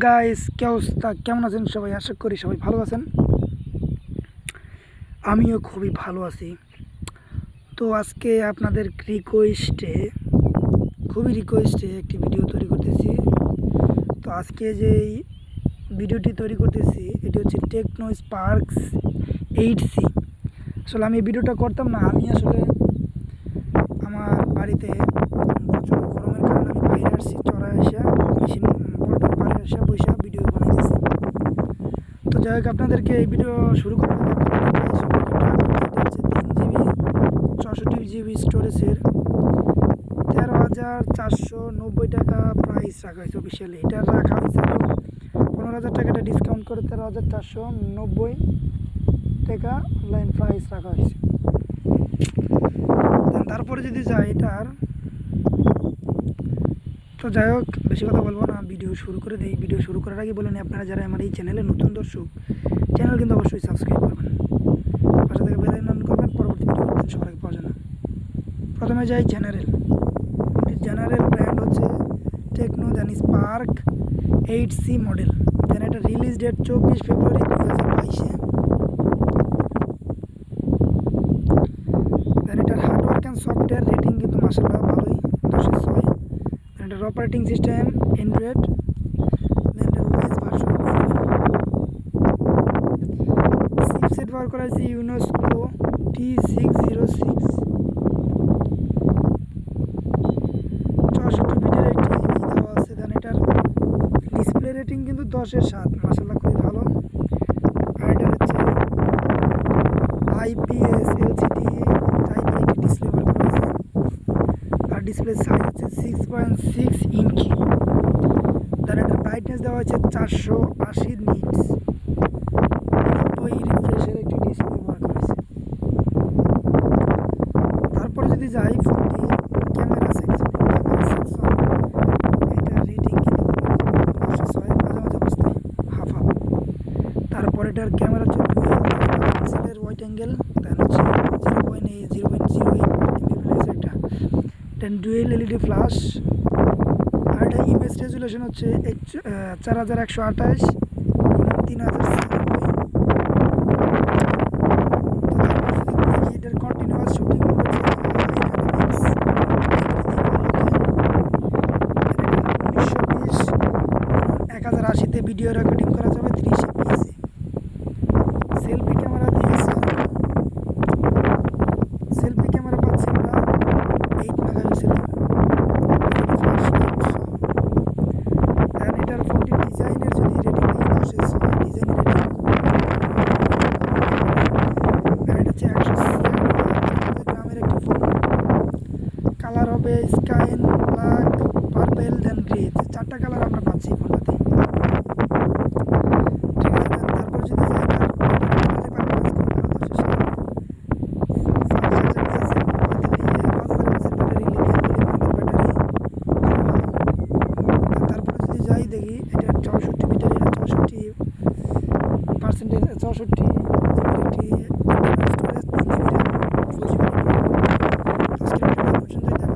Guys কি অবস্থা, কেমন আছেন সবাই? আশা করি সবাই ভালো আছেন। আমিও খুবই ভালো আছি। তো আজকে আপনাদের রিকোয়েস্টে একটি ভিডিও তৈরি করতেছি। তো আজকে যে ভিডিওটি তৈরি করতেছি এটি হচ্ছে টেকনো স্পার্কস 8C। আসলে আমি এই ভিডিওটা করতাম না, আমি আসলে আমার বাড়িতে প্রচুর গরমের কারণে আমি বাইরে আসছি, চড়ায় এসে মেশিন বলটার বাইরে এসে বসে ভিডিও বানাইতেছি। তো যাই হোক, আপনাদেরকে এই ভিডিও শুরু করার আগে হচ্ছে 3GB 64GB স্টোরেজের 13,490 টাকা প্রাইস রাখা হয়েছে অফিসিয়ালি। এটা রাখা হয়েছে 15,000 টাকাটা ডিসকাউন্ট করে 13,490 টাকা অনলাইন প্রাইস রাখা হয়েছে। তারপরে যদি যাই এটার, তো যাই হোক বেশি কথা বলবো না, ভিডিও শুরু করে দিই। ভিডিও শুরু করার আগে বলেন, আপনারা যারা আমার এই চ্যানেলে নতুন দর্শক, চ্যানেল কিন্তু অবশ্যই সাবস্ক্রাইব করবেন, পাশে থেকে বেল আইকন করবেন, পরবর্তী ভিডিও সবার আগে পাওয়া যায় না। প্রথমে যাই জেনারেল ব্র্যান্ড হচ্ছে টেকনো স্পার্ক 8C মডেল। দেন এটা রিলিজ ডেট 24 ফেব্রুয়ারি 2022। দেন এটার হার্ডওয়ার্ক অ্যান্ড সফটওয়্যার রেটিং কিন্তু মাশাআল্লাহ ভালোই, 10/6। এটার অপারেটিং সিস্টেম অ্যান্ড্রয়েড। দেন এটার ওএস ভার্সন চিপসেট ব্যবহার করা হয়েছে ইউনেস্কো T606 64 বিটের একটি দেওয়া আছে। দেন এটার ডিসপ্লে রেটিং কিন্তু 10/7, মাশাআল্লাহ খুবই ভালো। আর এটা হচ্ছে IPS LCD টাইপের একটি ডিসপ্লে ব্যবহার করা হয়েছে। আর ডিসপ্লে সাইজ হচ্ছে 6.6 ইঞ্চি। দেন এটার ব্রাইটনেস দেওয়া হয়েছে 480 নিটস, 90 রিফ্রেশের একটি ডিসপ্লে ব্যবহার করা হয়েছে। তারপরে যদি যাই ফোনটি ক্যামেরা সেকশন, এটার রেটিং কিন্তু 10/6, মাঝামাঝি অবস্থায়, হাফ। তারপর এটার ক্যামেরা হচ্ছে পিক্সেলের ওয়াইড অ্যাঙ্গেল। দেন হচ্ছে 0.08 এমবিপিএস একটা। দেন ডুয়েল LED ফ্ল্যাশ। আর এটা ইমেজ রেজুলেশন হচ্ছে 4128 3090। এটার কন্টিনিউয়াস শুটিং হচ্ছে 1080তে ভিডিও রেকর্ডিং করা যাবে 30 fps। সেলফি ক্যামেরা পাচ্ছি আমরা 8 মেগাপিক্সেলের ফ্ল্যাশ লাইট। দেন এটার ফোনটির ডিজাইনের যদি রেটিং দিই 10/6 ডিজাইনের রেটিং। আর এটা হচ্ছে 196 গ্রামের একটি ফোন। কালার হবে স্কাই, ব্ল্যাক, পার্পেল, দেন গ্রে। 4টা কালার আমরা পাচ্ছি ফোনটাতে। ঠিক আছে, তারপর যদি যাই দেখি এটা 64 বিটের, 64%